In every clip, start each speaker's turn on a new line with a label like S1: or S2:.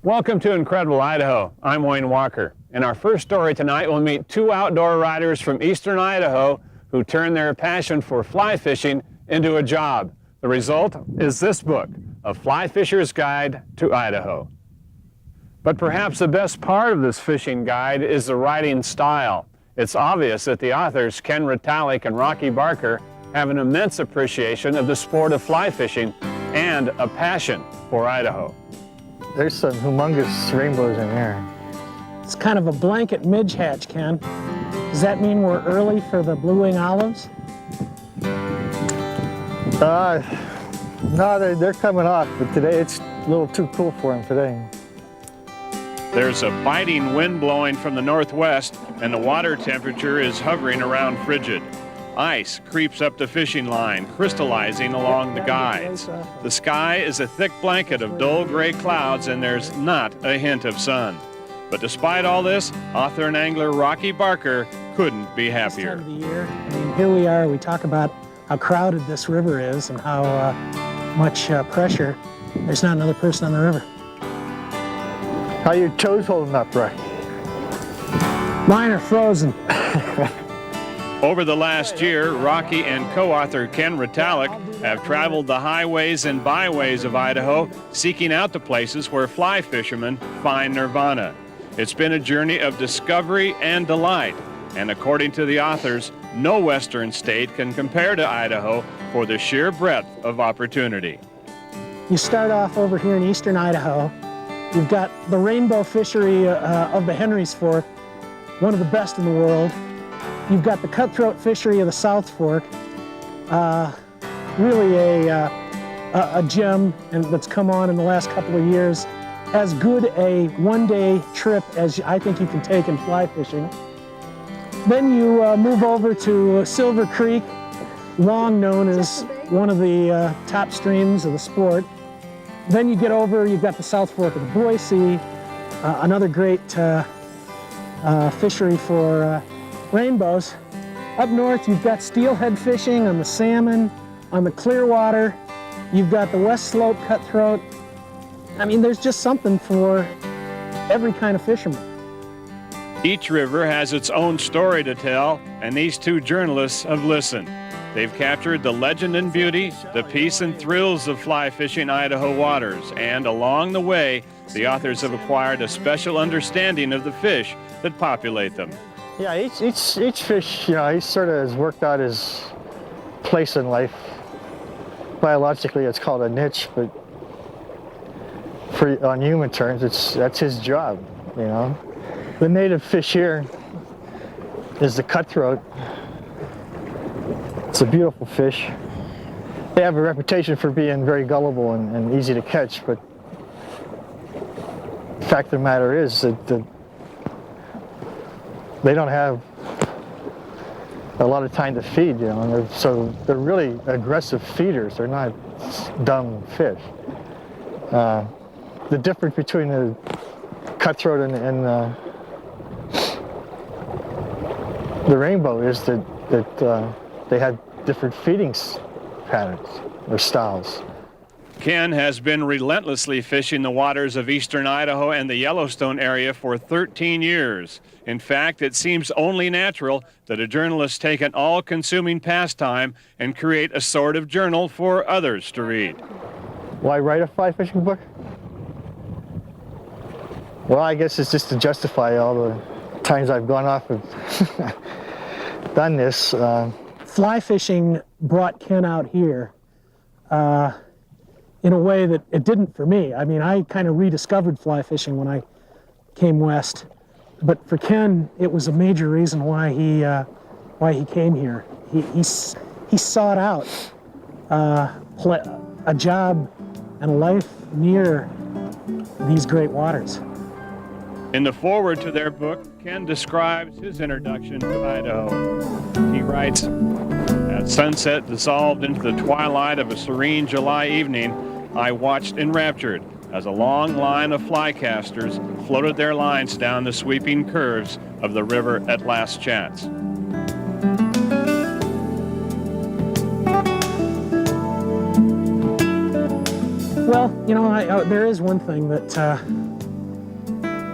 S1: Welcome to Incredible Idaho. I'm Wayne Walker. In our first story tonight, we'll meet two outdoor riders from eastern Idaho who turn their passion for fly fishing into a job. The result is this book, A Fly Fisher's Guide to Idaho. But perhaps the best part of this fishing guide is the writing style. It's obvious that the authors, Ken Retallic and Rocky Barker, have an immense appreciation of the sport of fly fishing and a passion for Idaho.
S2: There's some humongous rainbows in there.
S3: It's kind of a blanket midge hatch, Ken. Does that mean we're early for the blue-wing olives?
S2: No, they're coming off, but today it's a little too cool for them today.
S1: There's a biting wind blowing from the northwest, and the water temperature is hovering around frigid. Ice creeps up the fishing line, crystallizing along the guides. The sky is a thick blanket of dull gray clouds, and there's not a hint of sun. But despite all this, author and angler Rocky Barker couldn't be happier.
S3: This time of the year, I mean, here we are, we talk about how crowded this river is and how much pressure. There's not another person on the river.
S2: How are your toes holding up, Rocky?
S3: Mine are frozen.
S1: Over the last year, Rocky and co-author Ken Retallic have traveled the highways and byways of Idaho, seeking out the places where fly fishermen find nirvana. It's been a journey of discovery and delight, and according to the authors, no western state can compare to Idaho for the sheer breadth of opportunity.
S3: You start off over here in eastern Idaho. You've got the rainbow fishery of the Henry's Fork, one of the best in the world. You've got the cutthroat fishery of the South Fork, really a gem that's come on in the last couple of years. As good a one-day trip as I think you can take in fly fishing. Then you move over to Silver Creek, long known as one of the top streams of the sport. Then you get over, you've got the South Fork of the Boise, another great fishery for rainbows. Up north, you've got steelhead fishing on the salmon, on the Clearwater. You've got the West Slope cutthroat. I mean, there's just something for every kind of fisherman.
S1: Each river has its own story to tell, and these two journalists have listened. They've captured the legend and beauty, the peace and thrills of fly fishing Idaho waters, and along the way, the authors have acquired a special understanding of the fish that populate them.
S2: Yeah, each fish, he sort of has worked out his place in life. Biologically, it's called a niche, but on human terms, that's his job, The native fish here is the cutthroat. It's a beautiful fish. They have a reputation for being very gullible and easy to catch, but the fact of the matter is that they don't have a lot of time to feed, so they're really aggressive feeders. They're not dumb fish. The difference between the cutthroat and the rainbow is that they have different feeding patterns or styles.
S1: Ken has been relentlessly fishing the waters of eastern Idaho and the Yellowstone area for 13 years. In fact, it seems only natural that a journalist take an all-consuming pastime and create a sort of journal for others to read.
S2: Why write a fly fishing book? Well, I guess it's just to justify all the times I've gone off and done this.
S3: Fly fishing brought Ken out here in a way that it didn't for me. I mean, I kind of rediscovered fly fishing when I came west, but for Ken, it was a major reason why he came here. He sought out a job and a life near these great waters.
S1: In the foreword to their book, Ken describes his introduction to Idaho. He writes, "As sunset dissolved into the twilight of a serene July evening, I watched enraptured as a long line of flycasters floated their lines down the sweeping curves of the river at Last Chance."
S3: Well, there is one thing that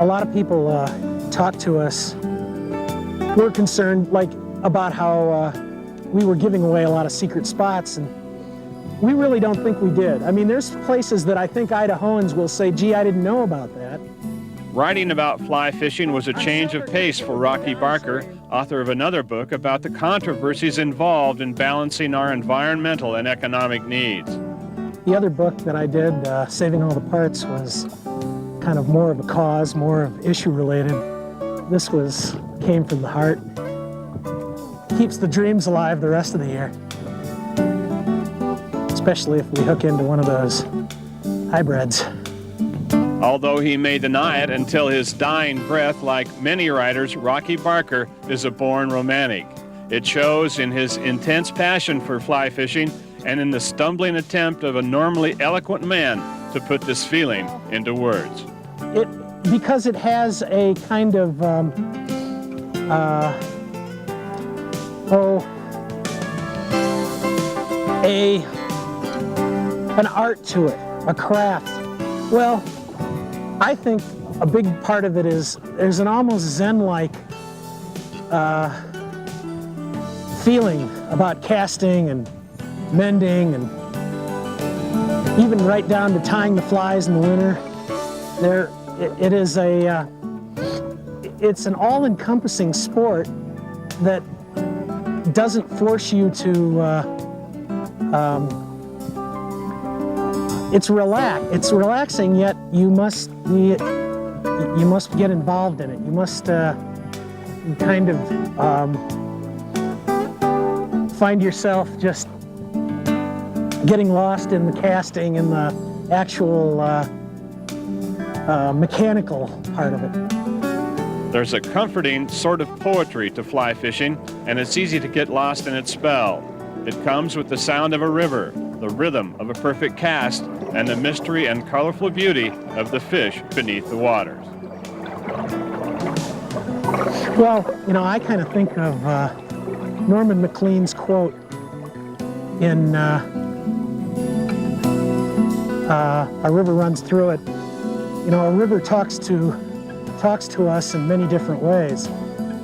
S3: a lot of people talk to us. We're concerned about how we were giving away a lot of secret spots, and we really don't think we did. I mean, there's places that I think Idahoans will say, gee, I didn't know about that.
S1: Writing about fly fishing was a change of pace for Rocky Barker, author of another book about the controversies involved in balancing our environmental and economic needs.
S3: The other book that I did, Saving All the Parts, was kind of more of a cause, more of issue related. This came from the heart. Keeps the dreams alive the rest of the year. Especially if we hook into one of those hybrids.
S1: Although he may deny it until his dying breath, like many writers, Rocky Barker is a born romantic. It shows in his intense passion for fly fishing and in the stumbling attempt of a normally eloquent man to put this feeling into words.
S3: Because it has a kind of, an art to it, a craft. Well, I think a big part of it is there's an almost Zen-like feeling about casting and mending, and even right down to tying the flies in the winter. It's an all-encompassing sport that doesn't force you to. It's relaxing, yet you must get involved in it. You must kind of find yourself just getting lost in the casting and the actual mechanical part of it.
S1: There's a comforting sort of poetry to fly fishing, and it's easy to get lost in its spell. It comes with the sound of a river, the rhythm of a perfect cast, and the mystery and colorful beauty of the fish beneath the waters.
S3: Well, I kind of think of Norman Maclean's quote in A River Runs Through It. A river talks to us in many different ways,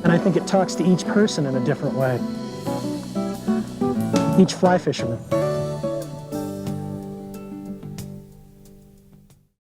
S3: and I think it talks to each person in a different way, each fly fisherman.